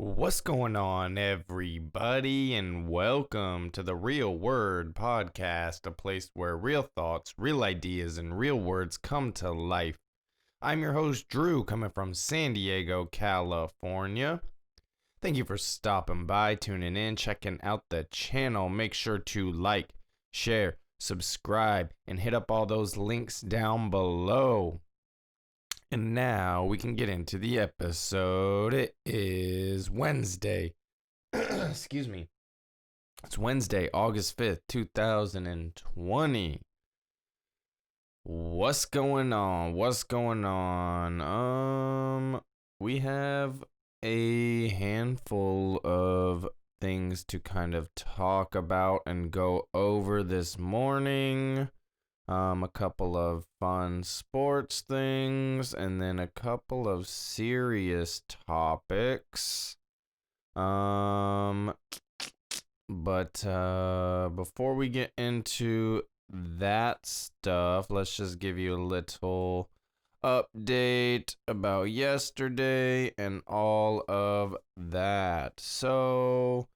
What's going on, everybody, and welcome to the Real Word podcast, a place where real thoughts, real ideas, and real words come to life. I'm your host, Drew, coming from San Diego, California. Thank you for stopping by, tuning in, checking out the channel. Make sure to like, share, subscribe, and hit up all those links down below. And now we can get into the episode. It is Wednesday. Excuse me. It's Wednesday, August 5th, 2020. What's going on? We have a handful of things to kind of talk about and go over this morning. A couple of fun sports things, and then a couple of serious topics. But before we get into that stuff, let's just give you a little update about yesterday and all of that. So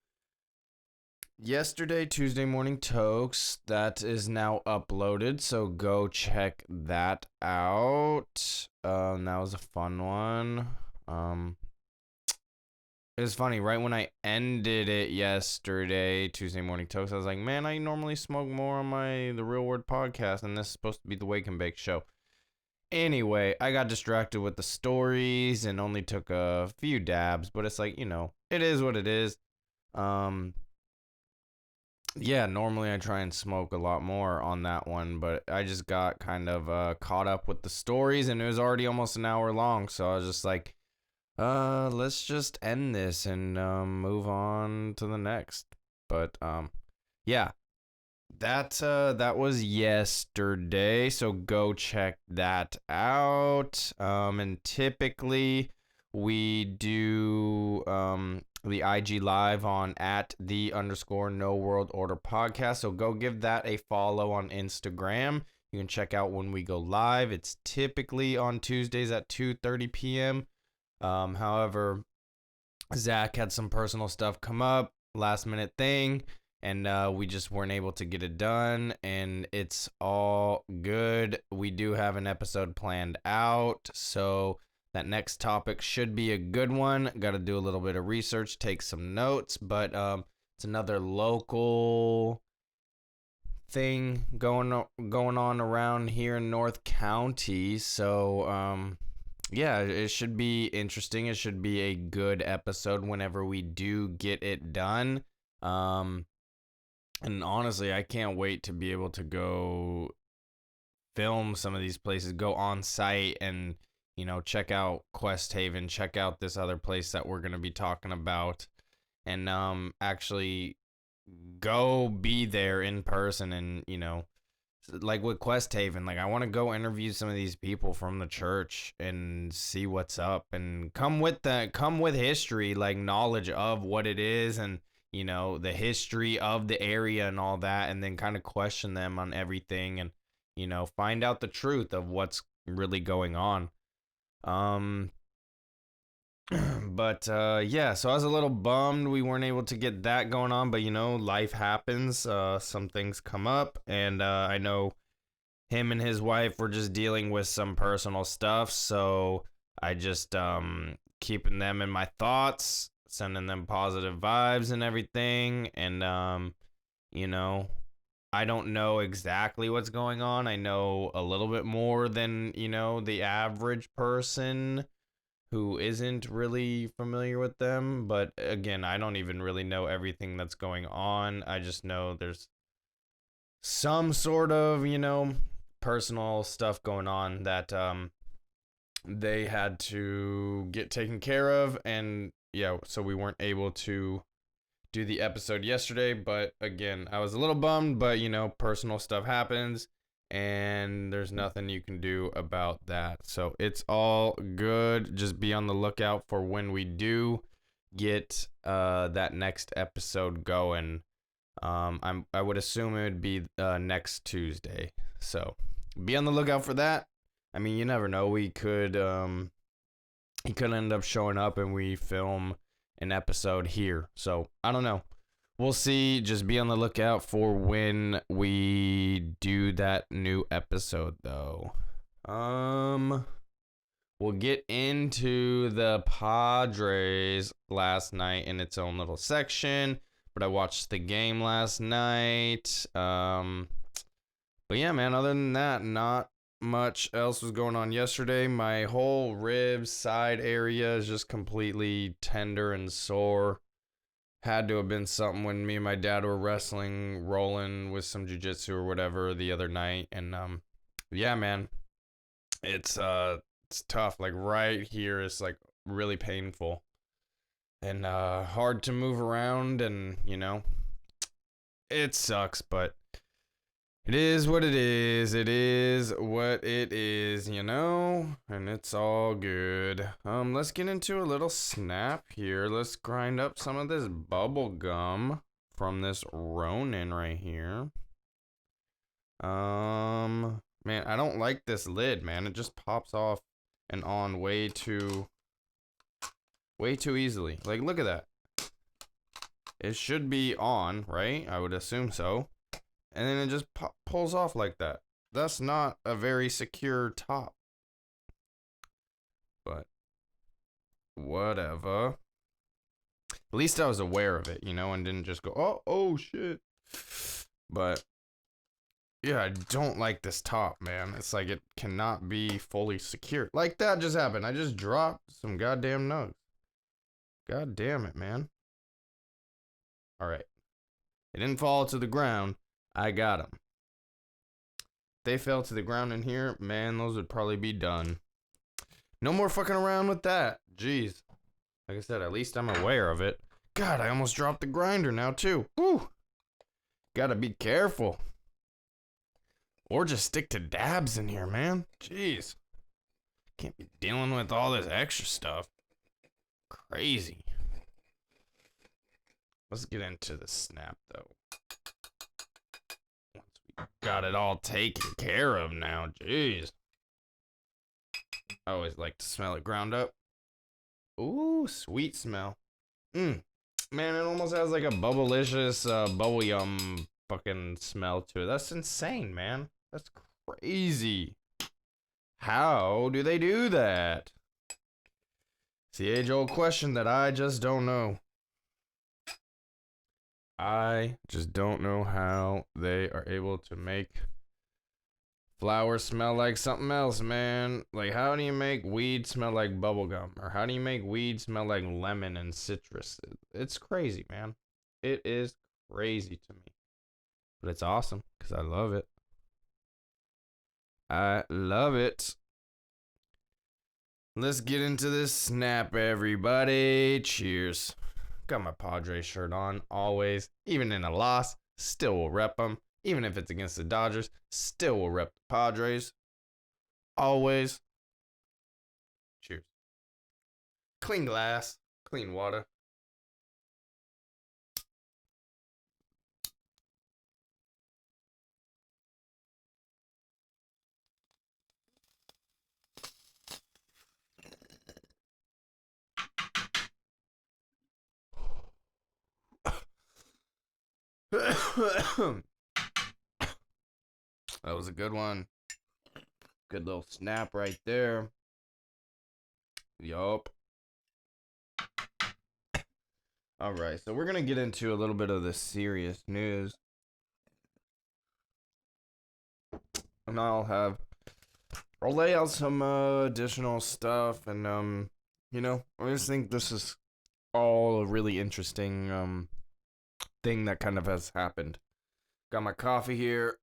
yesterday, Tuesday Morning Tokes, that is now uploaded, so go check that out. That was a fun one. It was funny, right when I ended it yesterday, Tuesday Morning Tokes, I was like, man, I normally smoke more on the Real Word podcast, and this is supposed to be the Wake and Bake show. Anyway, I got distracted with the stories and only took a few dabs, but it's like, it is what it is. Yeah, normally I try and smoke a lot more on that one, but I just got kind of caught up with the stories, and it was already almost an hour long, so I was just like, let's just end this and move on to the next. But yeah, that was yesterday, so go check that out. And typically we do the IG live on @the_No World Order podcast. So go give that a follow on Instagram. You can check out when we go live. It's typically on Tuesdays at 2:30 p.m. However, Zach had some personal stuff come up, last minute thing, and we just weren't able to get it done, and it's all good. We do have an episode planned out, so that next topic should be a good one. Got to do a little bit of research, take some notes, but it's another local thing going on around here in North County. So yeah, it should be interesting. It should be a good episode whenever we do get it done. And honestly, I can't wait to be able to go film some of these places, go on site and check out Quest Haven, check out this other place that we're going to be talking about, and actually go be there in person. And like with Quest Haven, like I want to go interview some of these people from the church and see what's up, and come with history, like knowledge of what it is, and the history of the area and all that, and then kind of question them on everything, and find out the truth of what's really going on. But yeah, so I was a little bummed we weren't able to get that going on, but life happens. Some things come up, and I know him and his wife were just dealing with some personal stuff, so I just keeping them in my thoughts, sending them positive vibes and everything. And I don't know exactly what's going on. I know a little bit more than the average person who isn't really familiar with them. But again, I don't even really know everything that's going on. I just know there's some sort of, personal stuff going on that they had to get taken care of. And yeah, so we weren't able to do the episode yesterday. But again, I was a little bummed, but personal stuff happens, and there's nothing you can do about that. So it's all good. Just be on the lookout for when we do get that next episode going. I would assume it would be next Tuesday. So be on the lookout for that. I mean, you never know. He could end up showing up and we film an episode here. So I don't know. We'll see. Just be on the lookout for when we do that new episode, though. We'll get into the Padres last night in its own little section, but I watched the game last night. But yeah, man, other than that, not much else was going on yesterday. My whole ribs side area is just completely tender and sore. Had to have been something when me and my dad were wrestling, rolling with some jiu-jitsu or whatever the other night. And yeah, man, it's tough. Like right here is like really painful and hard to move around, and it sucks, but it is what it is. It is what it is, and it's all good. Let's get into a little snap here. Let's grind up some of this bubble gum from this Ronin right here. Man, I don't like this lid, man. It just pops off and on way too easily. Like, look at that. It should be on, right? I would assume so. And then it just pulls off like that. That's not a very secure top. But whatever. At least I was aware of it, and didn't just go, oh shit. But yeah, I don't like this top, man. It's like it cannot be fully secure. Like that just happened. I just dropped some goddamn nugs. God damn it, man. All right. It didn't fall to the ground. I got them. If they fell to the ground in here, man, those would probably be done. No more fucking around with that. Jeez. Like I said, at least I'm aware of it. God, I almost dropped the grinder now, too. Whew. Gotta be careful. Or just stick to dabs in here, man. Jeez. Can't be dealing with all this extra stuff. Crazy. Let's get into the snap, though. Got it all taken care of now. Jeez. I always like to smell it ground up. Ooh, sweet smell. Man, it almost has like a bubblicious, bubble yum fucking smell to it. That's insane, man. That's crazy. How do they do that? It's the age-old question that I just don't know. I just don't know how they are able to make flowers smell like something else, man. Like, how do you make weed smell like bubblegum? Or how do you make weed smell like lemon and citrus? It's crazy, man. It is crazy to me. But it's awesome, because I love it. I love it. Let's get into this snap, everybody. Cheers. Got my Padres shirt on, always. Even in a loss, still will rep them. Even if it's against the Dodgers, still will rep the Padres. Always. Cheers. Clean glass, clean water. That was a good one. Good little snap right there. Yup. All right, so we're going to get into a little bit of the serious news. And I'll lay out some additional stuff, and I just think this is all a really interesting thing that kind of has happened. Got my coffee here.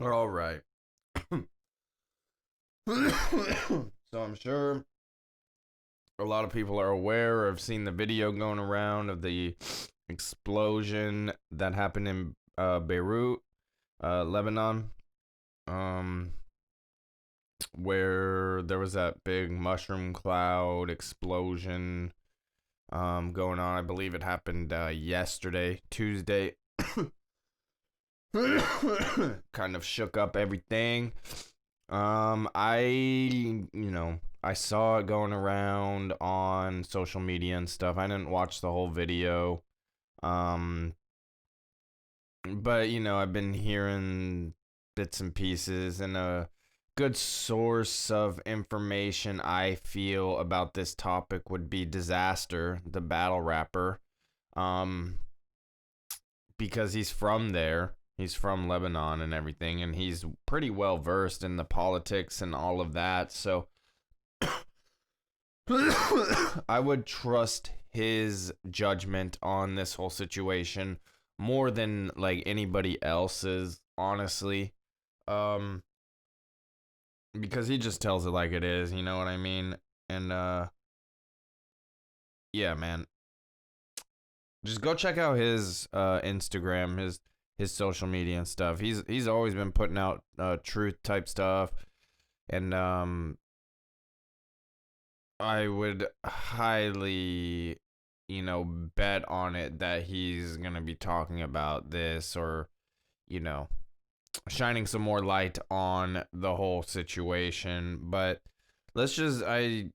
All right. So I'm sure a lot of people are aware or have seen the video going around of the explosion that happened in Beirut, Lebanon, where there was that big mushroom cloud explosion going on. I believe it happened yesterday, Tuesday. Kind of shook up everything. I saw it going around on social media and stuff. I didn't watch the whole video. Um, but I've been hearing bits and pieces, and a good source of information I feel about this topic would be Disaster, the battle rapper. Um, because he's from there. He's from Lebanon and everything, and he's pretty well versed in the politics and all of that. So I would trust his judgment on this whole situation more than like anybody else's, honestly. Um, because he just tells it like it is, you know what I mean? And yeah, man. Just go check out his Instagram, his social media and stuff. He's always been putting out truth type stuff, and I would highly, bet on it that he's gonna be talking about this, or you know, shining some more light on the whole situation. But I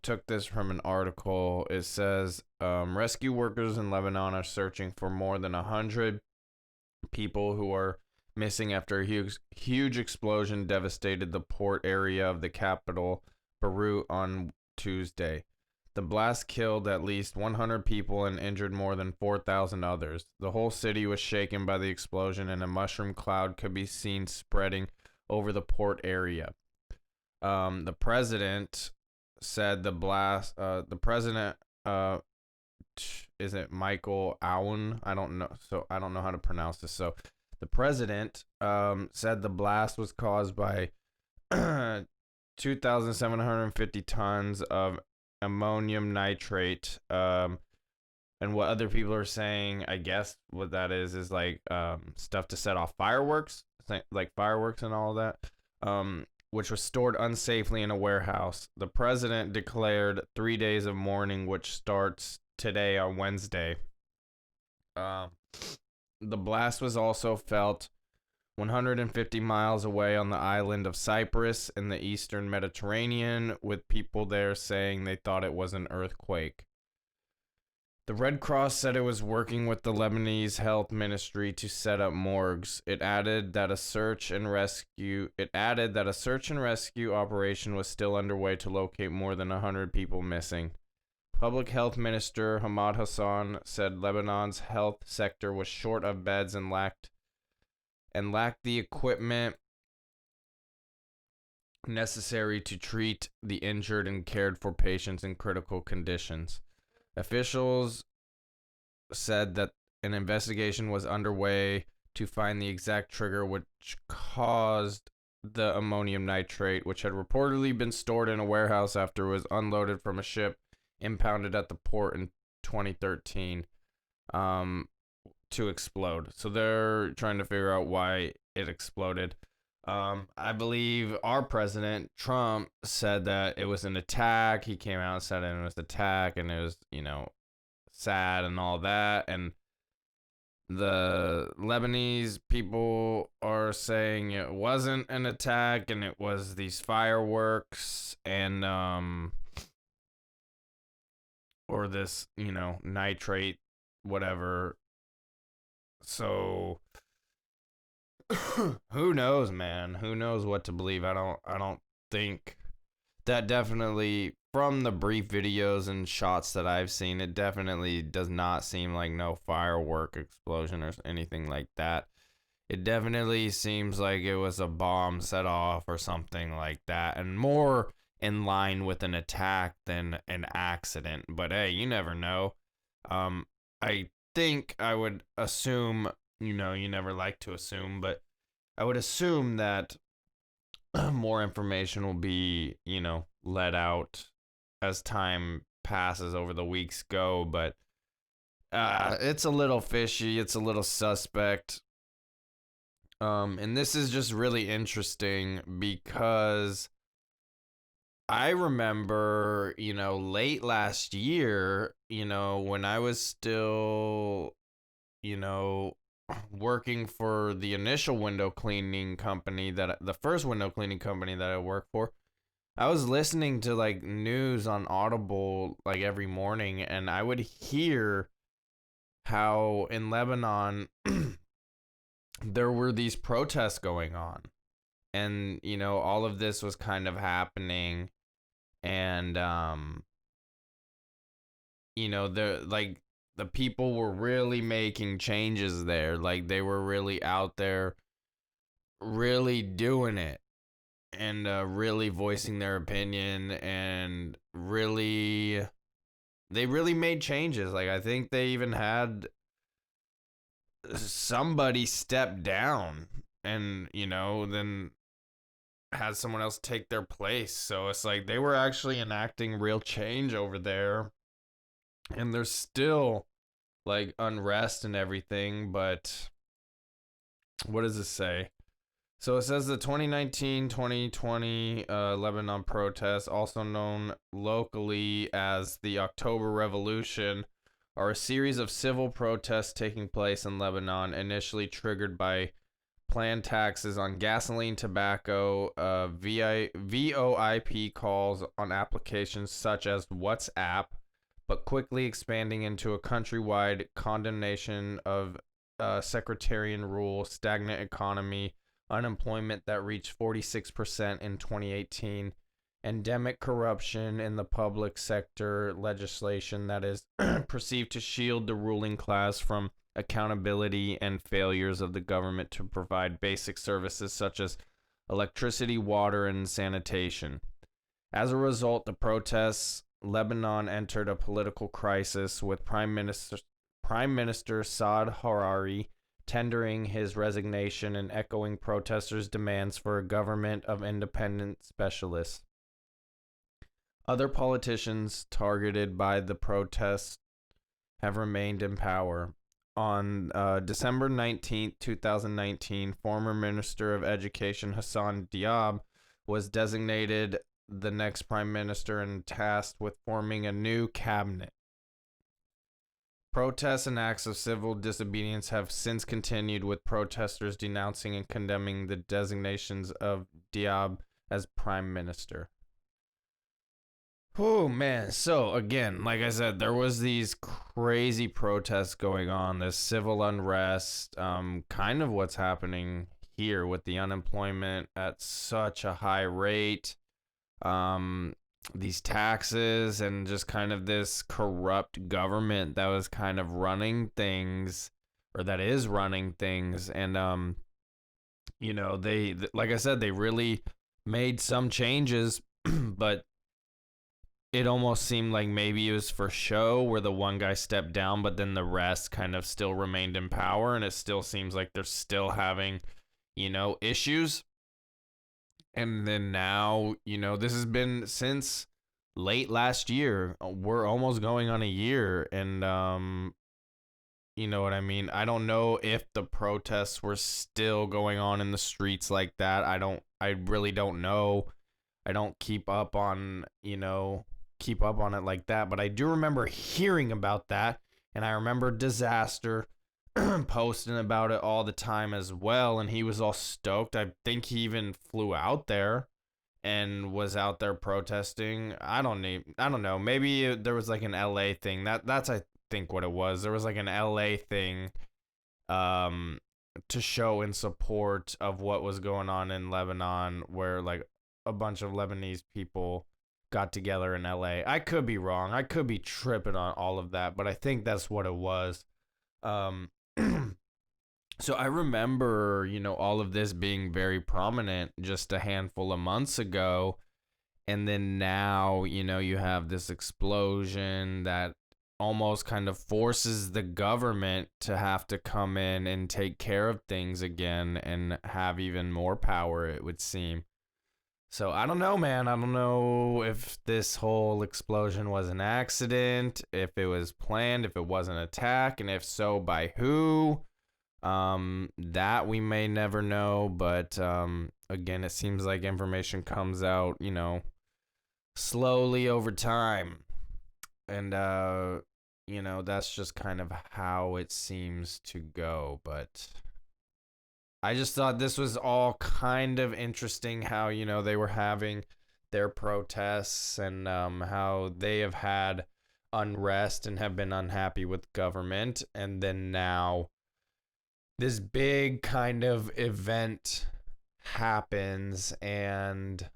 took this from an article. It says rescue workers in Lebanon are searching for more than 100 people who are missing after a huge explosion devastated the port area of the capital, Beirut, on Tuesday. The blast killed at least 100 people and injured more than 4,000 others. The whole city was shaken by the explosion, and a mushroom cloud could be seen spreading over the port area. The president said the blast. The president, is it Michael Owen? I don't know. So I don't know how to pronounce this. So the president said the blast was caused by 2,750 tons of ammonium nitrate. And what other people are saying, I guess what that is like stuff to set off fireworks, like fireworks and all that, which was stored unsafely in a warehouse. The president declared 3 days of mourning, which starts today on Wednesday. The blast was also felt 150 miles away on the island of Cyprus in the eastern Mediterranean, with people there saying they thought it was an earthquake. The Red Cross said it was working with the Lebanese Health Ministry to set up morgues. It added that a search and rescue operation was still underway to locate more than 100 people missing. Public Health Minister Hamad Hassan said Lebanon's health sector was short of beds and lacked the equipment necessary to treat the injured and cared for patients in critical conditions. Officials said that an investigation was underway to find the exact trigger which caused the ammonium nitrate, which had reportedly been stored in a warehouse after it was unloaded from a ship impounded at the port in 2013, to explode. So they're trying to figure out why it exploded. I believe our president, Trump, said that it was an attack. He came out and said it was an attack, and it was, sad and all that. And the Lebanese people are saying it wasn't an attack, and it was these fireworks and, or this, nitrate, whatever. So who knows, man? Who knows what to believe? I don't think that, definitely from the brief videos and shots that I've seen, it definitely does not seem like no firework explosion or anything like that. It definitely seems like it was a bomb set off or something like that, and more in line with an attack than an accident. But hey, you never know. I think I would assume, you never like to assume, but I would assume that more information will be, let out as time passes, over the weeks go. But it's a little fishy. It's a little suspect. And this is just really interesting because I remember, late last year, when I was still, working for the initial window cleaning company the first window cleaning company that I worked for, I was listening to like news on Audible like every morning, and I would hear how in Lebanon there were these protests going on. And, all of this was kind of happening. And, the people were really making changes there. Like, they were really out there, really doing it, and really voicing their opinion, and they really made changes. Like, I think they even had somebody step down and, then had someone else take their place. So it's like they were actually enacting real change over there. And there's still like unrest and everything, but what does it say? So it says the 2019-2020 Lebanon protests, also known locally as the October Revolution, are a series of civil protests taking place in Lebanon, initially triggered by planned taxes on gasoline, tobacco, VoIP calls on applications such as WhatsApp, but quickly expanding into a countrywide condemnation of sectarian rule, stagnant economy, unemployment that reached 46% in 2018, endemic corruption in the public sector, legislation that is perceived to shield the ruling class from accountability, and failures of the government to provide basic services such as electricity, water, and sanitation. As a result, the protests, Lebanon entered a political crisis with Prime Minister Saad Harari tendering his resignation and echoing protesters' demands for a government of independent specialists. Other politicians targeted by the protests have remained in power. On December 19th, 2019, former Minister of Education Hassan Diab was designated the next prime minister and tasked with forming a new cabinet. Protests and acts of civil disobedience have since continued, with protesters denouncing and condemning the designations of Diab as prime minister. Oh man, so again, like I said, there was these crazy protests going on, this civil unrest, kind of what's happening here with the unemployment at such a high rate, these taxes, and just kind of this corrupt government that was kind of running things, or that is running things. And they, like I said, they really made some changes, but it almost seemed like maybe it was for show, where the one guy stepped down, but then the rest kind of still remained in power, and it still seems like they're still having, issues. And then now, this has been since late last year. We're almost going on a year, and you know what I mean? I don't know if the protests were still going on in the streets like that. I really don't know. I don't keep up on it like that, but I do remember hearing about that, and I remember Disaster posting about it all the time as well, and he was all stoked. I think he even flew out there and was out there protesting. I don't know. Maybe there was like an LA thing. That's I think what it was. There was like an LA thing to show in support of what was going on in Lebanon, where like a bunch of Lebanese people got together in LA. I could be wrong. I could be tripping on all of that, but I think that's what it was. So I remember, all of this being very prominent just a handful of months ago. And then now, you have this explosion that almost kind of forces the government to have to come in and take care of things again and have even more power, it would seem. So I don't know, man. I don't know if this whole explosion was an accident, if it was planned, if it was an attack, and if so, by who. That we may never know, but again, it seems like information comes out, slowly over time. And that's just kind of how it seems to go. But I just thought this was all kind of interesting how, they were having their protests and how they have had unrest and have been unhappy with government. And then now this big kind of event happens and,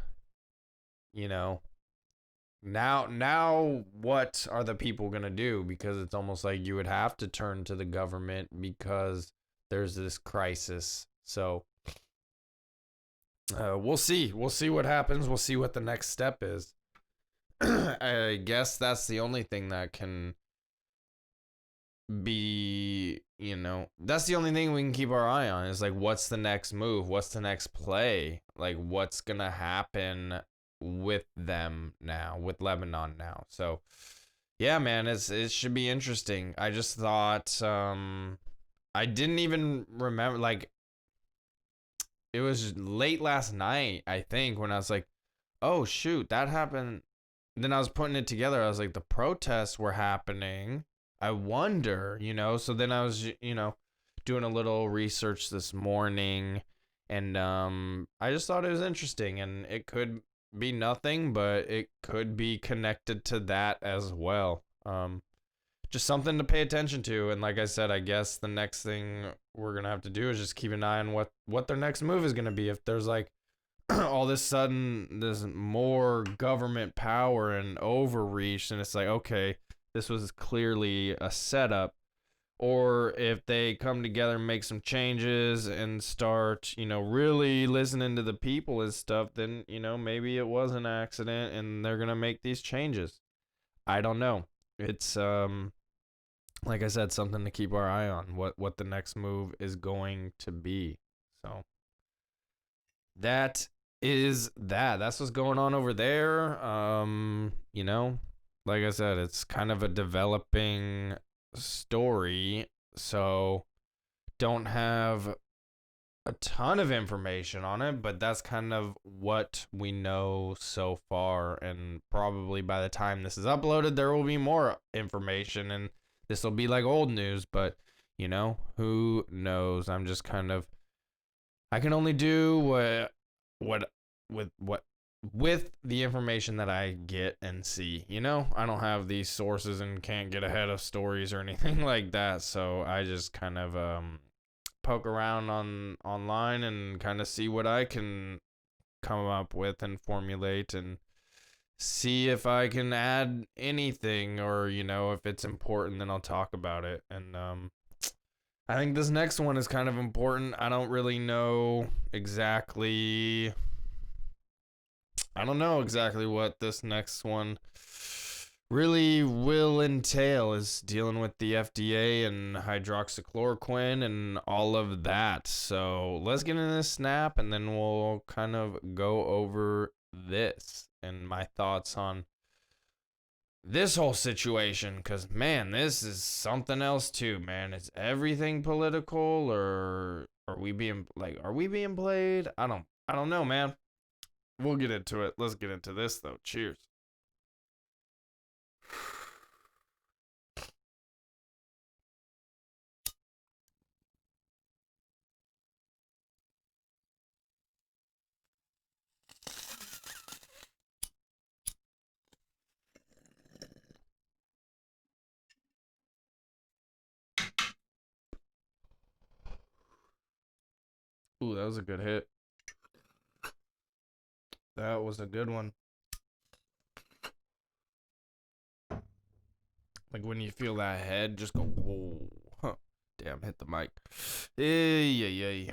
you know, now what are the people going to do? Because it's almost like you would have to turn to the government because there's this crisis. So we'll see. We'll see what happens. We'll see what the next step is. I guess that's the only thing that can be, that's the only thing we can keep our eye on is like, what's the next move? What's the next play? Like, what's going to happen with them now, with Lebanon now? So, yeah, man, it should be interesting. I just thought, I didn't even remember, like, it was late last night, I think, when I was like, oh, shoot, that happened. Then I was putting it together. I was like, the protests were happening. I wonder, So then I was, doing a little research this morning. And I just thought it was interesting. And it could be nothing, but it could be connected to that as well. Just something to pay attention to. And like I said, I guess the next thing we're going to have to do is just keep an eye on what their next move is going to be. If there's like all this sudden there's more government power and overreach, and it's like, okay, this was clearly a setup. Or if they come together and make some changes and start, really listening to the people and stuff, then, maybe it was an accident and they're going to make these changes. I don't know. It's, like I said, something to keep our eye on, what the next move is going to be. So that is that. That's what's going on over there. Like I said, it's kind of a developing story, so don't have a ton of information on it, but that's kind of what we know so far. And probably by the time this is uploaded, there will be more information and this will be like old news, but who knows? I'm just kind of, I can only do what with the information that I get and see. I don't have these sources and can't get ahead of stories or anything like that. So I just kind of poke around online and kind of see what I can come up with and formulate and see if I can add anything, or if it's important, then I'll talk about it. And I think this next one is kind of important. I don't know exactly what this next one really will entail, is dealing with the FDA and hydroxychloroquine and all of that. So let's get into this snap and then we'll kind of go over this and my thoughts on this whole situation, because man, this is something else too, man. Is everything political, or are we being played? I don't know, man. We'll get into it. Let's get into this though. Cheers. Ooh, that was a good hit. That was a good one. Like when you feel that head just go, whoa. Huh. Damn, hit the mic. Yeah.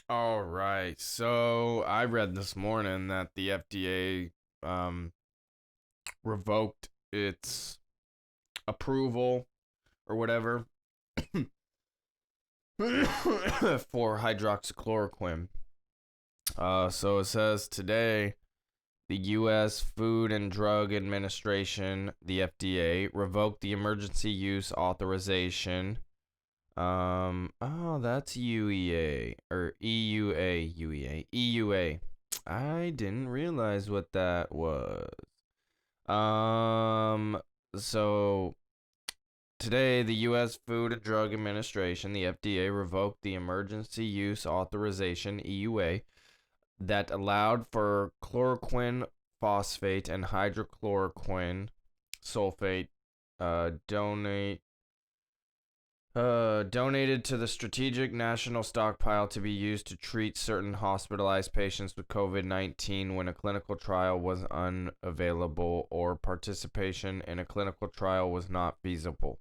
All right. So I read this morning that the FDA revoked its approval or whatever for hydroxychloroquine. So it says today the U.S. Food and Drug Administration, the FDA, revoked the emergency use authorization Oh, that's UEA or EUA, UEA, EUA. I didn't realize what that was. Um, so today the U.S. Food and Drug Administration, the FDA, revoked the emergency use authorization (EUA) that allowed for chloroquine phosphate and hydrochloroquine sulfate donate donated to the Strategic National Stockpile to be used to treat certain hospitalized patients with COVID-19 when a clinical trial was unavailable or participation in a clinical trial was not feasible.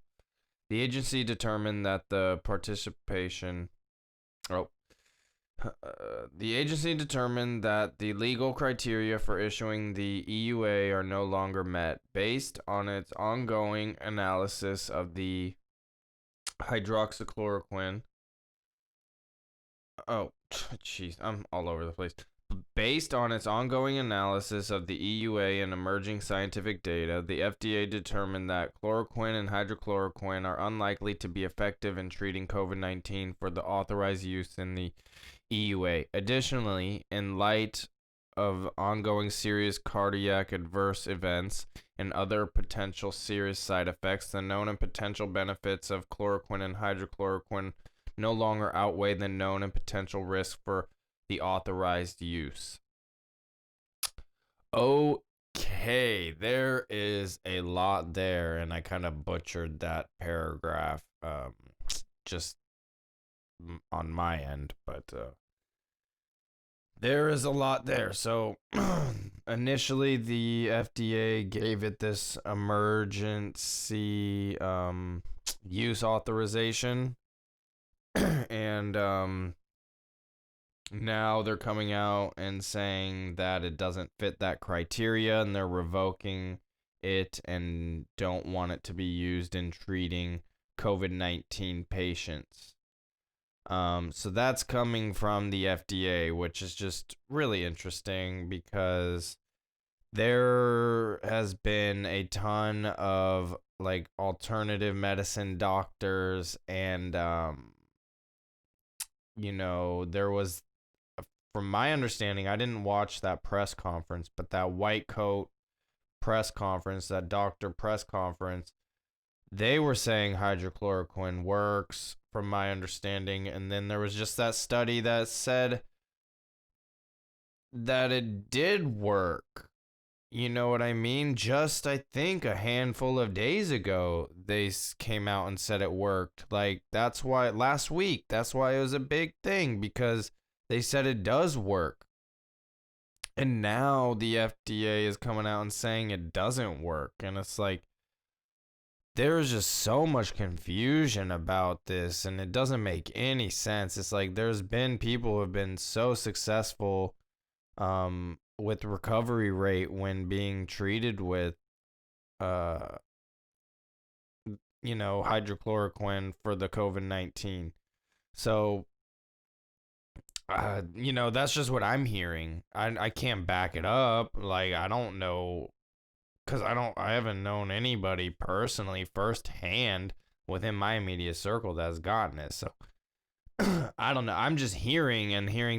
The agency determined that the agency determined that the legal criteria for issuing the EUA are no longer met based on its ongoing analysis of the hydroxychloroquine. Oh, jeez, I'm all over the place. Based on its ongoing analysis of the EUA and emerging scientific data, the FDA determined that chloroquine and hydrochloroquine are unlikely to be effective in treating COVID-19 for the authorized use in the EUA. Additionally, in light of ongoing serious cardiac adverse events and other potential serious side effects, the known and potential benefits of chloroquine and hydrochloroquine no longer outweigh the known and potential risk for the authorized use. Okay, there is a lot there, and I kind of butchered that paragraph just on my end, but there is a lot there. So initially the FDA gave it this emergency use authorization and now they're coming out and saying that it doesn't fit that criteria and they're revoking it and don't want it to be used in treating COVID-19 patients. So that's coming from the FDA, which is just really interesting because there has been a ton of like alternative medicine doctors and there was, from my understanding, I didn't watch that press conference, but that white coat press conference, that doctor press conference, they were saying hydrochloroquine works, from my understanding. And then there was just that study that said that it did work. You know what I mean? Just, I think, a handful of days ago, they came out and said it worked. Like, that's why, last week, that's why it was a big thing, because they said it does work. And now the FDA is coming out and saying it doesn't work. And it's like, there's just so much confusion about this, and it doesn't make any sense. It's like there's been people who have been so successful with recovery rate when being treated with hydrochloroquine for the COVID-19. So that's just what I'm hearing. I can't back it up. Like, I don't know, because I haven't known anybody personally firsthand within my immediate circle that's gotten it. So I don't know. I'm just hearing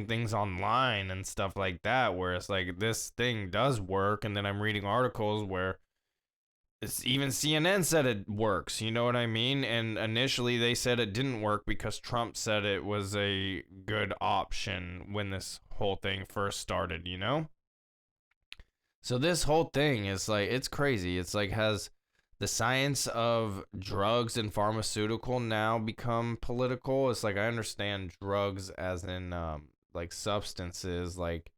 things online and stuff like that where it's like this thing does work, and then I'm reading articles where even CNN said it works. You know what I mean? And initially they said it didn't work because Trump said it was a good option when this whole thing first started, you know? So this whole thing is like, it's crazy. It's like, has the science of drugs and pharmaceutical now become political? It's like, I understand drugs as in like substances like,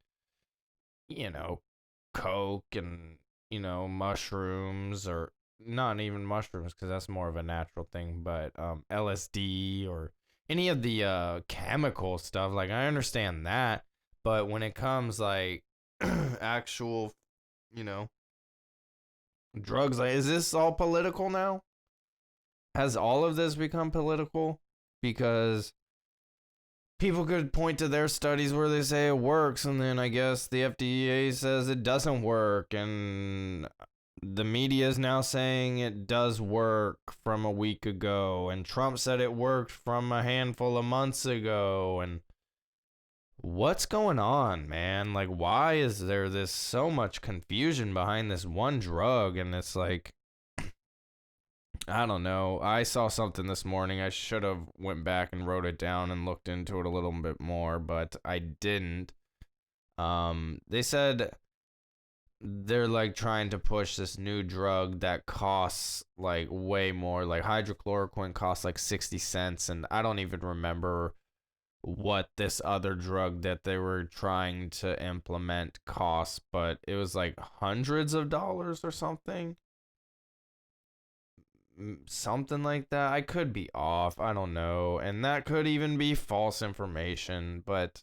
coke and, mushrooms, or not even mushrooms because that's more of a natural thing, but LSD or any of the chemical stuff. Like, I understand that. But when it comes like actual, drugs, like, is this all political now? Has all of this become political? Because people could point to their studies where they say it works, and then I guess the FDA says it doesn't work, and the media is now saying it does work from a week ago, and Trump said it worked from a handful of months ago. And what's going on, man? Like, why is there this so much confusion behind this one drug? And it's like, I don't know. I saw something this morning. I should have went back and wrote it down and looked into it a little bit more, but I didn't. They said they're like trying to push this new drug that costs like way more. Like hydrochloroquine costs like 60 cents, and I don't even remember what this other drug that they were trying to implement costs, but it was like hundreds of dollars or something. Something like that. I could be off. I don't know. And that could even be false information, but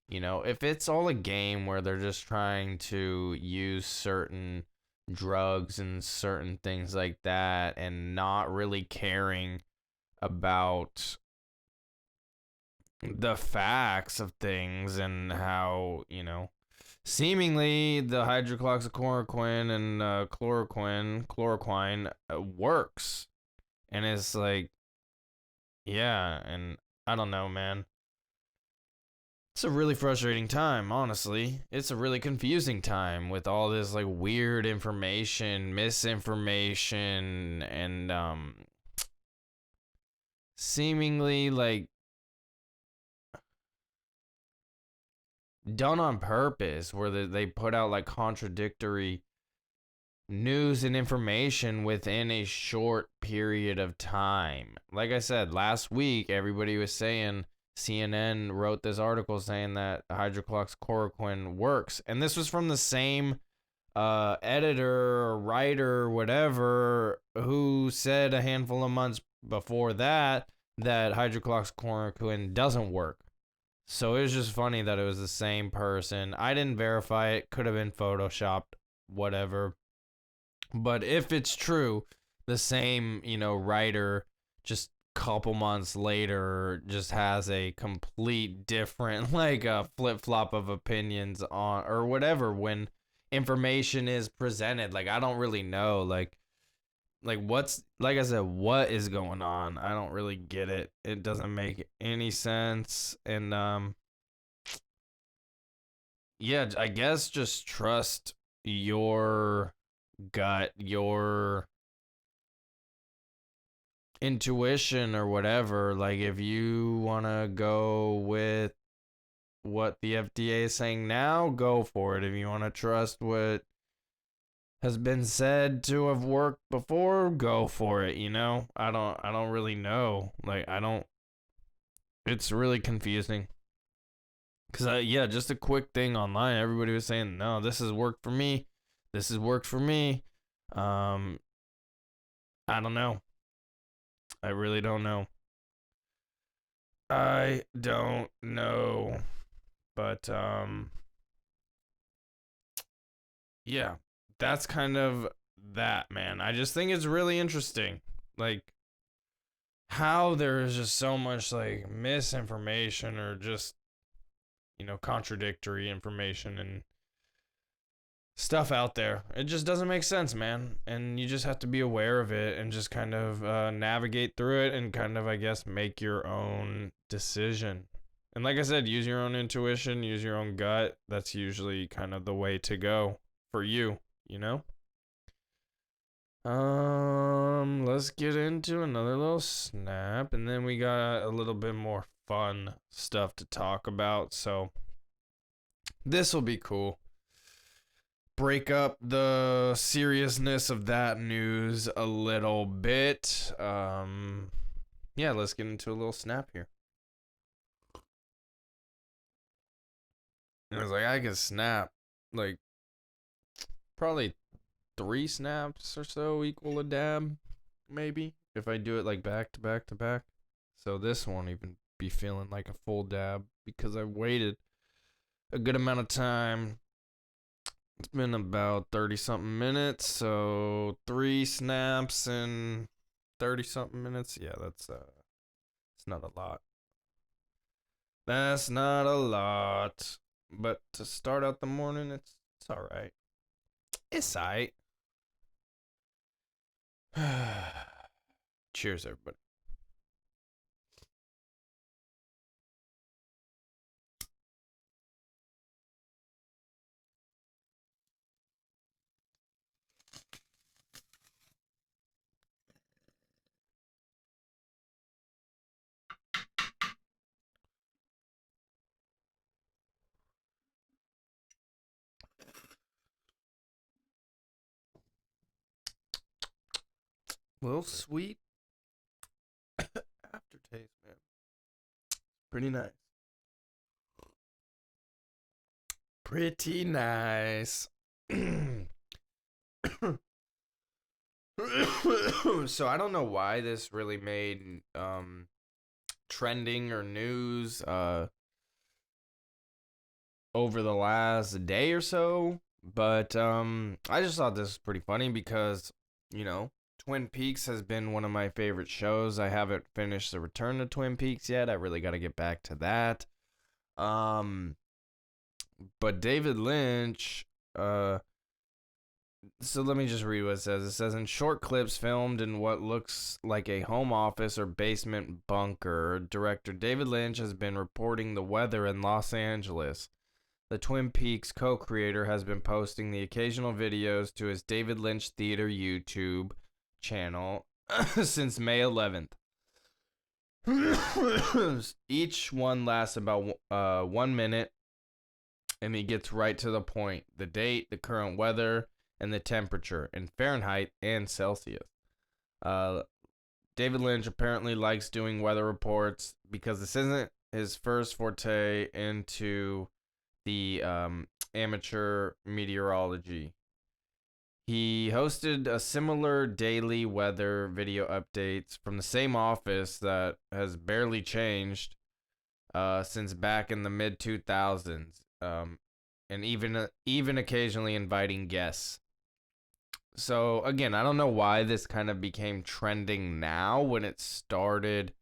if it's all a game where they're just trying to use certain drugs and certain things like that and not really caring about the facts of things and how, seemingly the hydroxychloroquine and chloroquine works. And it's like, yeah, and I don't know, man. It's a really frustrating time, honestly. It's a really confusing time with all this like weird information, misinformation, and seemingly like done on purpose, where they put out like contradictory news and information within a short period of time. Like I said, last week everybody was saying CNN wrote this article saying that hydroxychloroquine works, and this was from the same editor or writer, whatever, who said a handful of months before that hydroxychloroquine doesn't work. So it was just funny that it was the same person. I didn't verify it. Could have been photoshopped, whatever. But if it's true, the same, writer just couple months later just has a complete different like a flip-flop of opinions on or whatever when information is presented. Like I don't really know like what's like I said, what is going on? I don't really get it. It doesn't make any sense. And yeah, I guess just trust your gut, your intuition or whatever. Like if you want to go with what the FDA is saying now, go for it. If you want to trust what has been said to have worked before, go for it, I don't really know. Like I don't it's really confusing. Cuz yeah, just a quick thing online, everybody was saying, "No, this has worked for me. This has worked for me." Um I don't know. I really don't know. I don't know. But yeah, that's kind of that, man. I just think it's really interesting. Like how there's just so much like misinformation or just contradictory information and stuff out there. It just doesn't make sense, man. And you just have to be aware of it and just kind of navigate through it and kind of, I guess, make your own decision. And like I said, use your own intuition, use your own gut. That's usually kind of the way to go for you, you know? Let's get into another little snap, and then we got a little bit more fun stuff to talk about. So this will be cool. Break up the seriousness of that news a little bit. Yeah, let's get into a little snap here. I was like, I can snap like probably 3 snaps or so equal a dab, maybe, if I do it like back to back to back. So this won't even be feeling like a full dab because I waited a good amount of time. It's been about 30 something minutes, so 3 snaps in 30 something minutes. Yeah, it's not a lot. That's not a lot. But to start out the morning, it's all right. It's all right. Cheers, everybody. A little sweet aftertaste, man. Pretty nice. Pretty nice. So I don't know why this really made trending or news over the last day or so, but I just thought this was pretty funny because, you know, Twin Peaks has been one of my favorite shows. I haven't finished The Return to Twin Peaks yet. I really got to get back to that. But David Lynch, so let me just read what it says. It says, in short clips filmed in what looks like a home office or basement bunker, director David Lynch has been reporting the weather in Los Angeles. The Twin Peaks co-creator has been posting the occasional videos to his David Lynch Theater YouTube channel since May 11th. Each one lasts about 1 minute, and he gets right to the point. The date, the current weather, and the temperature in Fahrenheit and Celsius. David Lynch apparently likes doing weather reports because this isn't his first forte into the amateur meteorology. He hosted a similar daily weather video updates from the same office that has barely changed since back in the mid 2000s, and even occasionally inviting guests. So again, I don't know why this kind of became trending now when it started,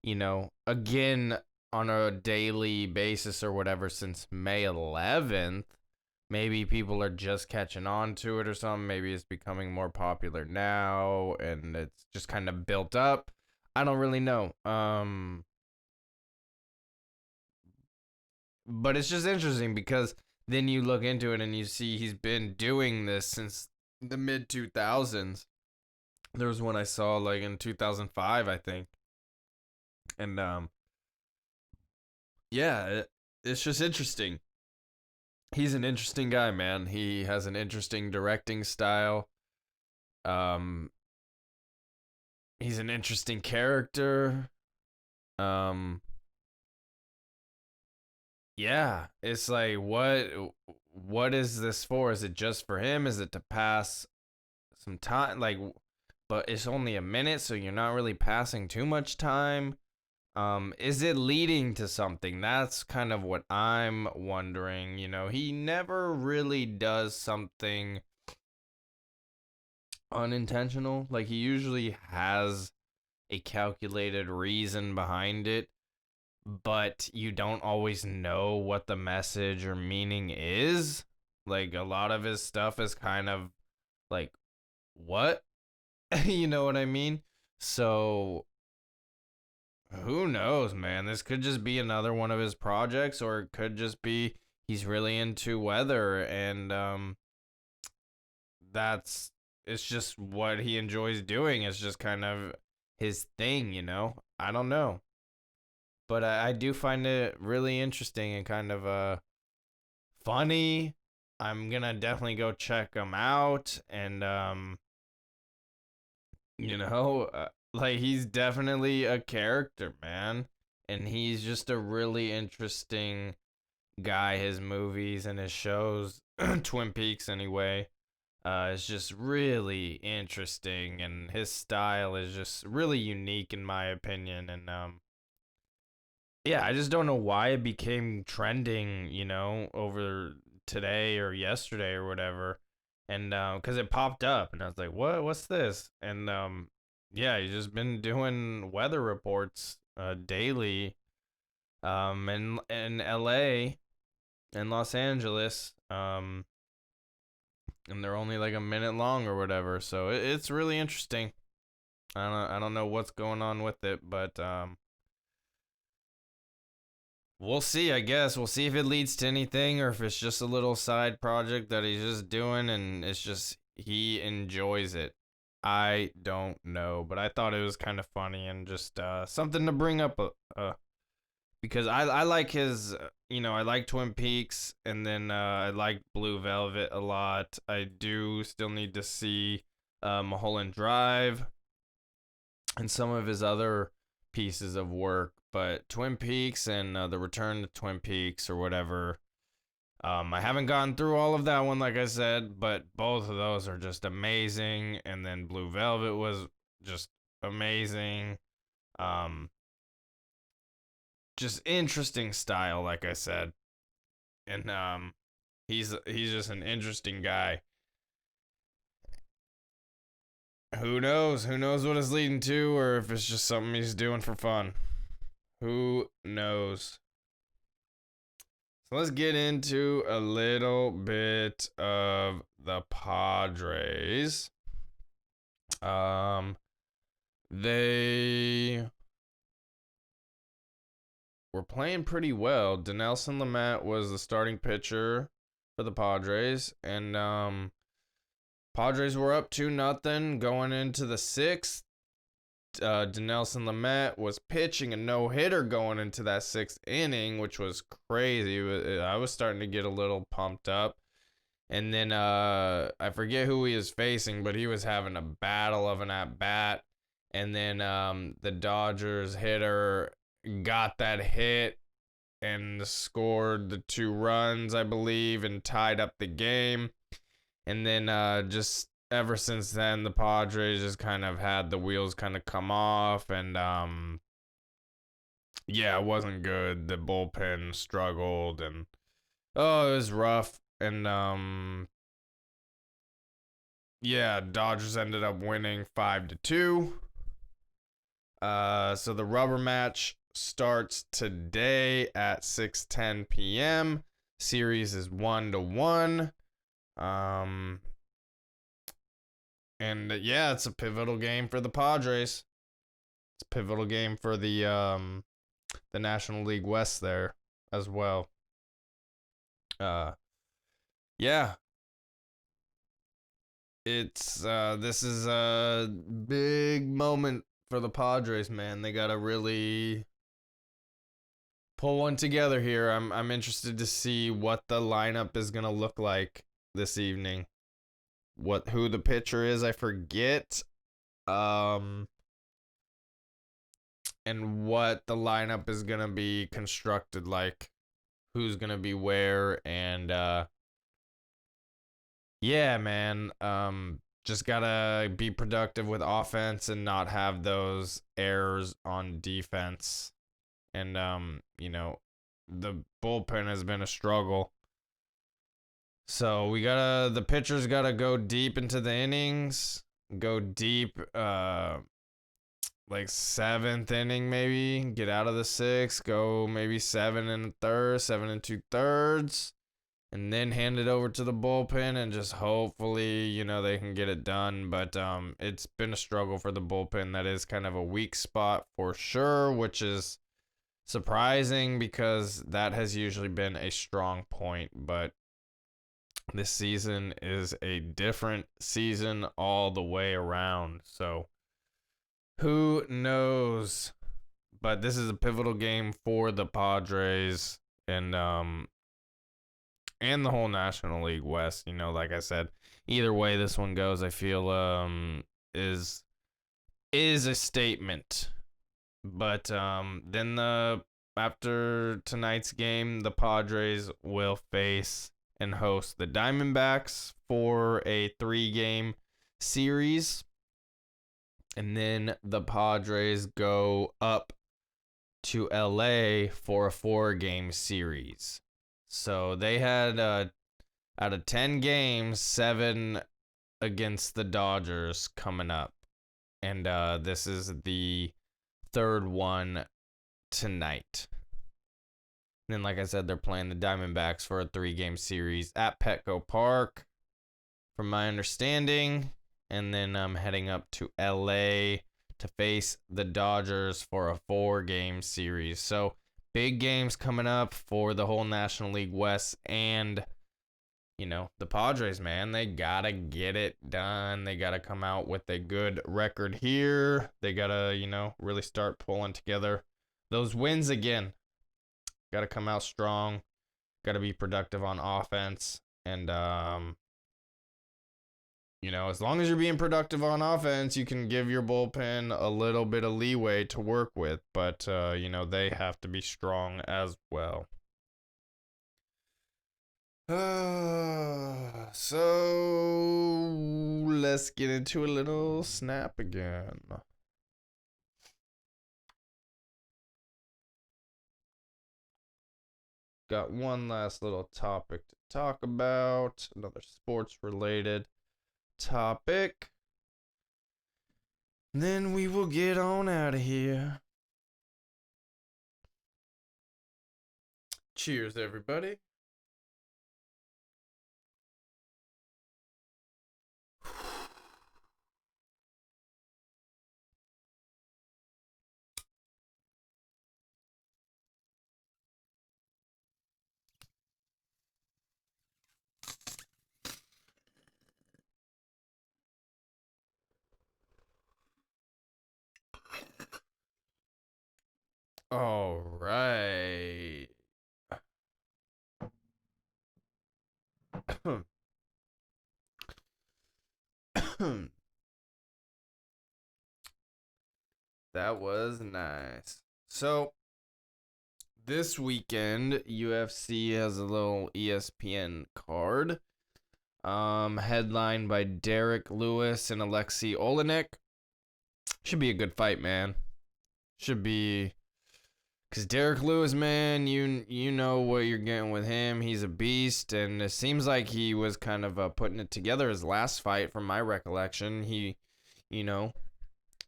again on a daily basis or whatever since May 11th. Maybe people are just catching on to it or something. Maybe it's becoming more popular now and it's just kind of built up. I don't really know. But it's just interesting because then you look into it and you see he's been doing this since the mid 2000s. There was one I saw like in 2005, I think. And yeah, it's just interesting. He's an interesting guy, man. He has an interesting directing style. Um he's an interesting character. Um yeah, it's like what is this for? Is it just for him? Is it to pass some time, like, but it's only a minute, so you're not really passing too much time. Is it leading to something? That's kind of what I'm wondering. He never really does something unintentional. Like, he usually has a calculated reason behind it, but you don't always know what the message or meaning is. Like, a lot of his stuff is kind of like, what? You know what I mean? So who knows, man? This could just be another one of his projects, or it could just be he's really into weather and that's it's just what he enjoys doing. It's just kind of his thing. I don't know. But I do find it really interesting and kind of funny. I'm gonna definitely go check him out and like he's definitely a character, man, and he's just a really interesting guy. His movies and his shows, Twin Peaks anyway, is just really interesting, and his style is just really unique in my opinion. And yeah, I just don't know why it became trending, over today or yesterday or whatever. And because it popped up and I was like, what's this? And yeah, he's just been doing weather reports daily in LA and Los Angeles. and they're only like a minute long or whatever. So it's really interesting. I don't know what's going on with it, but we'll see. I guess we'll see if it leads to anything or if it's just a little side project that he's just doing and it's just he enjoys it. I don't know, but I thought it was kind of funny and just something to bring up. Because I like his, I like Twin Peaks, and then I like Blue Velvet a lot. I do still need to see Mulholland Drive and some of his other pieces of work, but Twin Peaks and The Return to Twin Peaks or whatever. I haven't gone through all of that one, like I said, but both of those are just amazing. And then Blue Velvet was just amazing. Just interesting style, like I said, and he's just an interesting guy. Who knows? Who knows what it's leading to, or if it's just something he's doing for fun. Who knows? So let's get into a little bit of the Padres. They were playing pretty well. Dinelson Lamet was the starting pitcher for the Padres, and Padres were up 2-0 going into the sixth. Dinelson Lamet was pitching a no-hitter going into that sixth inning, which was crazy. I was starting to get a little pumped up. And then I forget who he was facing, but he was having a battle of an at-bat. And then the Dodgers hitter got that hit and scored the 2 runs, I believe, and tied up the game. And then just ever since then, the Padres just kind of had the wheels kind of come off, and it wasn't good. The bullpen struggled, and it was rough. And Dodgers ended up winning 5-2. So the rubber match starts today at 6:10 p.m. Series is 1-1. And it's a pivotal game for the Padres. It's a pivotal game for the National League West there as well. It's this is a big moment for the Padres, man. They gotta really pull one together here. I'm interested to see what the lineup is gonna look like this evening. Who the pitcher is, I forget. And what the lineup is gonna be constructed like. Who's gonna be where, and man. Just gotta be productive with offense and not have those errors on defense. And the bullpen has been a struggle. So the pitchers gotta go deep into the innings, go deep, like 7th inning maybe, get out of the 6th, go maybe 7 2/3, 7 2/3, and then hand it over to the bullpen and just hopefully, they can get it done. But it's been a struggle for the bullpen. That is kind of a weak spot for sure, which is surprising because that has usually been a strong point. But this season is a different season all the way around. So who knows? But this is a pivotal game for the Padres and the whole National League West. Like I said, either way this one goes, I feel is a statement. But then after tonight's game, the Padres will face and host the Diamondbacks for a 3-game series. And then the Padres go up to LA for a 4-game series. So they had out of 10 games, 7 against the Dodgers coming up. And this is the 3rd one tonight. And then, like I said, they're playing the Diamondbacks for a 3-game series at Petco Park. from my understanding. And then I'm heading up to LA to face the Dodgers for a 4-game series. So big games coming up for the whole National League West. And the Padres, man, they gotta get it done. They gotta come out with a good record here. They gotta, really start pulling together those wins again. Gotta come out strong. Gotta be productive on offense. And, as long as you're being productive on offense, you can give your bullpen a little bit of leeway to work with. But, they have to be strong as well. So let's get into a little snap again. Got one last little topic to talk about, another sports related topic. Then we will get on out of here. Cheers, everybody. All right. That was nice. So, this weekend, UFC has a little ESPN card. Headlined by Derek Lewis and Alexei Olenek. Should be a good fight, man. Should be, because Derek Lewis, man, you know what you're getting with him. He's a beast, and it seems like he was kind of putting it together his last fight, from my recollection. He,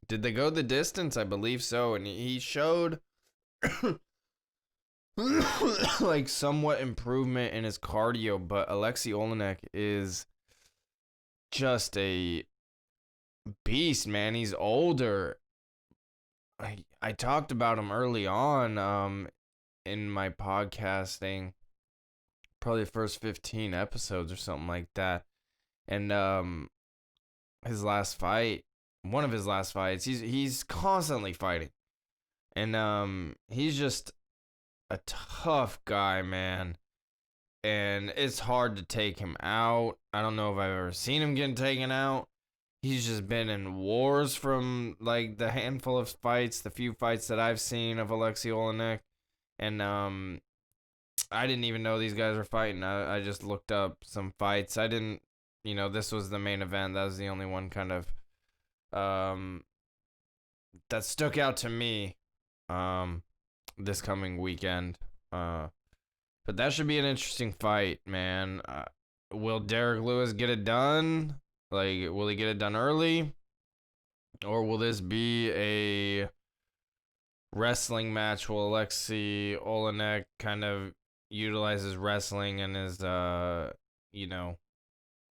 did they go the distance? I believe so, and he showed like somewhat improvement in his cardio, but Alexei Olenek is just a beast, man. He's older. I talked about him early on in my podcasting, probably the first 15 episodes or something like that. And his last fight, one of his last fights, he's constantly fighting. And he's just a tough guy, man. And it's hard to take him out. I don't know if I've ever seen him getting taken out. He's just been in wars from, like, the handful of fights, the few fights that I've seen of Alexei Olenek. And I didn't even know these guys were fighting. I just looked up some fights. I didn't, this was the main event. That was the only one kind of that stuck out to me this coming weekend. But that should be an interesting fight, man. Will Derek Lewis get it done? Like, will he get it done early? Or will this be a wrestling match? Will Alexei Olenek kind of utilize his wrestling and his,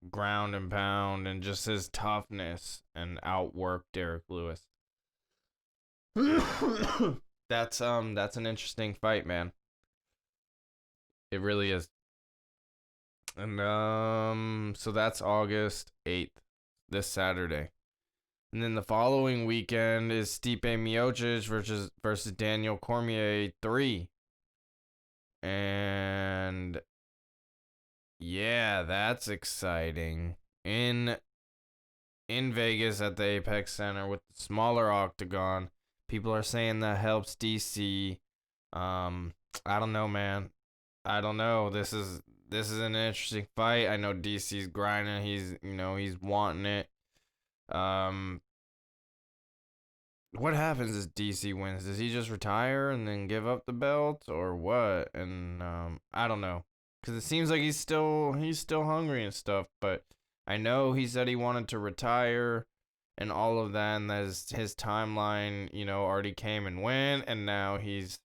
ground and pound and just his toughness and outwork Derek Lewis? That's an interesting fight, man. It really is. And so that's August 8th, this Saturday. And then the following weekend is Stipe Miocic versus Daniel Cormier 3. And yeah, that's exciting. In Vegas at the Apex Center with the smaller octagon. People are saying that helps DC. I don't know, man. I don't know. This is an interesting fight. I know DC's grinding. He's wanting it. What happens if DC wins? Does he just retire and then give up the belt, or what? And I don't know, because it seems like he's still hungry and stuff. But I know he said he wanted to retire and all of that, and that his timeline, already came and went, and now he's,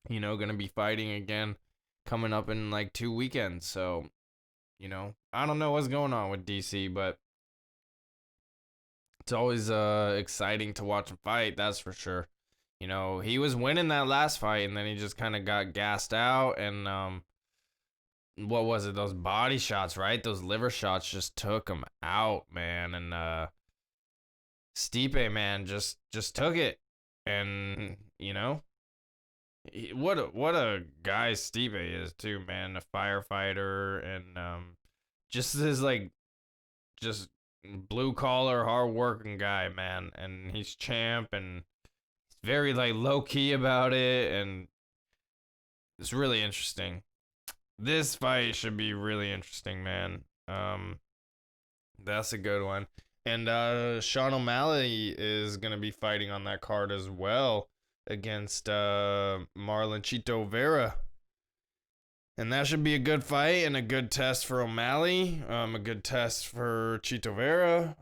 gonna be fighting again coming up in like 2 weekends. So I don't know what's going on with DC, but it's always exciting to watch him fight. That's for sure. He was winning that last fight, and then he just kind of got gassed out, and what was it? Those body shots, right? Those liver shots just took him out, man. And Stipe, man, just took it, and what a guy Stipe is too, man. A firefighter, and just this like just blue collar, hard working guy, man. And he's champ, and he's very like low key about it, and it's really interesting. This fight should be really interesting, man. That's a good one. And Sean O'Malley is gonna be fighting on that card as well against Marlon Chito Vera. And that should be a good fight and a good test for O'Malley. A good test for Chito Vera.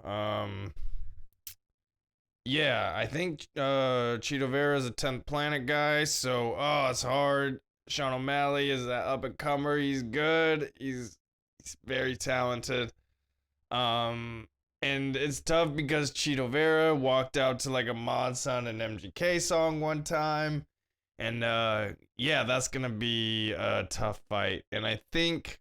Yeah, I think Chito Vera is a 10th planet guy, so it's hard. Sean O'Malley is that up and comer. He's good. He's very talented. And it's tough because Chito Vera walked out to like a Mod Sun and MGK song one time. And yeah, that's gonna be a tough fight. And I think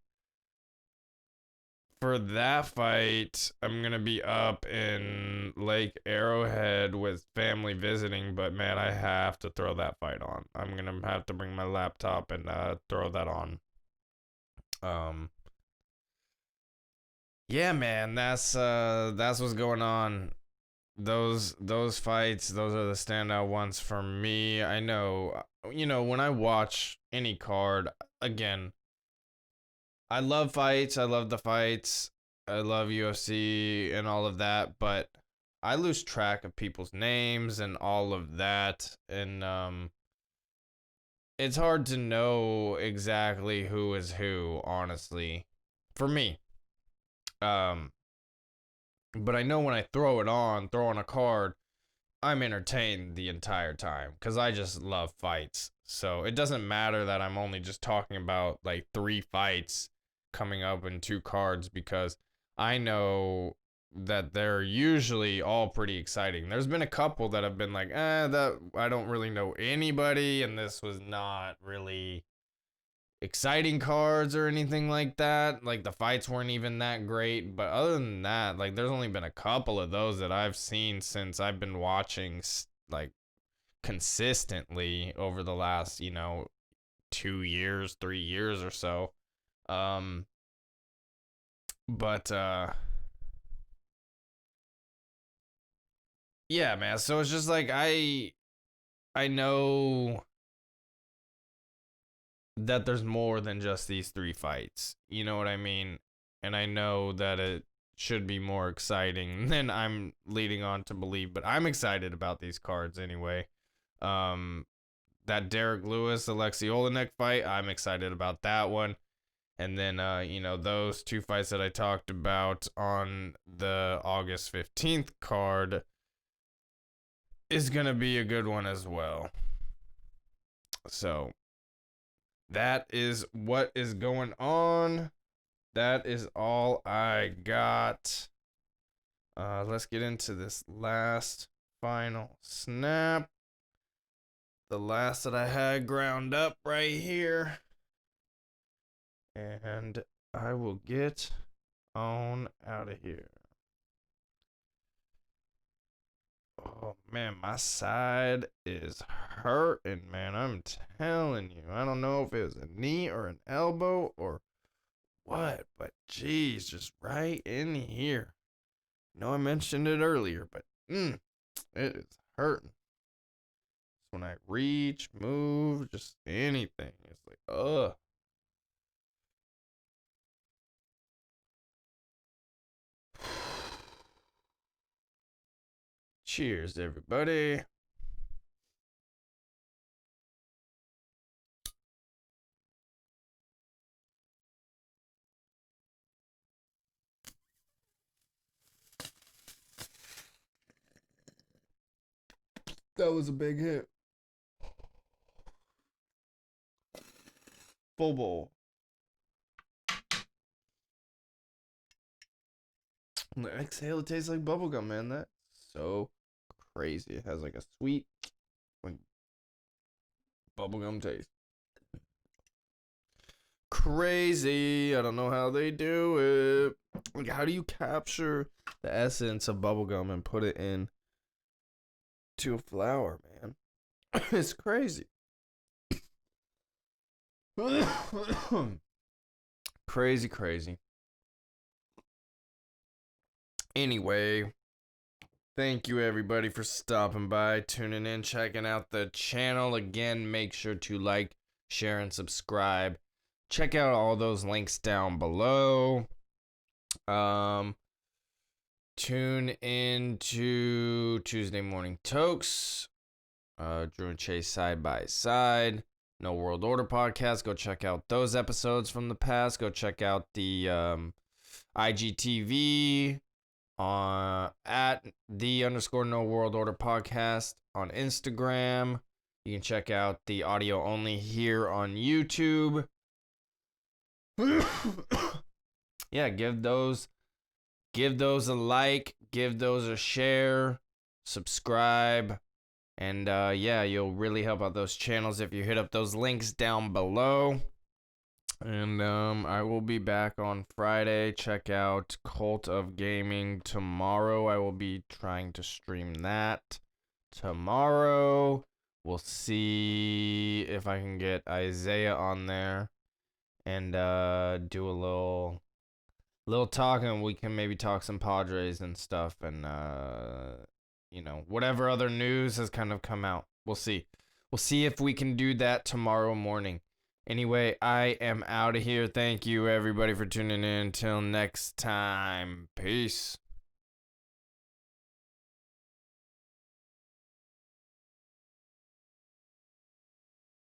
for that fight, I'm gonna be up in Lake Arrowhead with family visiting, but man, I have to throw that fight on. I'm gonna have to bring my laptop and throw that on. Yeah, man, that's what's going on. Those fights, those are the standout ones for me. I know, when I watch any card, again, I love fights. I love the fights. I love UFC and all of that, but I lose track of people's names and all of that, and it's hard to know exactly who is who, honestly, for me. Um, but I know when I throw on a card, I'm entertained the entire time because I just love fights. So it doesn't matter that I'm only just talking about like 3 fights coming up in 2 cards because I know that they're usually all pretty exciting. There's been a couple that have been like, that I don't really know anybody, and this was not really exciting cards or anything like that. Like the fights weren't even that great, but other than that, like there's only been a couple of those that I've seen since I've been watching like consistently over the last, 2 years, 3 years or so. Um but yeah, man. So it's just like I know that there's more than just these 3 fights. You know what I mean? And I know that it should be more exciting than I'm leading on to believe, but I'm excited about these cards anyway. That Derek Lewis Alexei Olenek fight, I'm excited about that one. And then those 2 fights that I talked about on the August 15th card is going to be a good one as well. So that is what is going on. That is all I got. Let's get into this last final snap. The last that I had ground up right here. And I will get on out of here. Oh man, my side is hurting, man. I'm telling you. I don't know if it was a knee or an elbow or what, but geez, just right in here. I mentioned it earlier, but it is hurting. Just when I reach, move, just anything, it's like, ugh. Cheers, everybody. That was a big hit. Full bowl. On the exhale, it tastes like bubblegum, man. That's so crazy. It has like a sweet, like bubblegum taste. Crazy. I don't know how they do it. Like, how do you capture the essence of bubblegum and put it in to a flower, man? It's crazy. Crazy, crazy. Anyway, thank you everybody for stopping by, tuning in, checking out the channel. Again, make sure to like, share, and subscribe. Check out all those links down below. Tune into Tuesday Morning Tokes. Drew and Chase side by side. No World Order podcast. Go check out those episodes from the past. Go check out the IGTV at _No World Order podcast on Instagram. You can check out the audio only here on YouTube. Yeah, give those a like, give those a share, subscribe, and yeah, you'll really help out those channels if you hit up those links down below. And I will be back on Friday. Check out Cult of Gaming tomorrow. I will be trying to stream that tomorrow. We'll see if I can get Isaiah on there and do a little talking. We can maybe talk some Padres and stuff, and whatever other news has kind of come out. We'll see if we can do that tomorrow morning. Anyway, I am out of here. Thank you everybody for tuning in. Till next time, peace.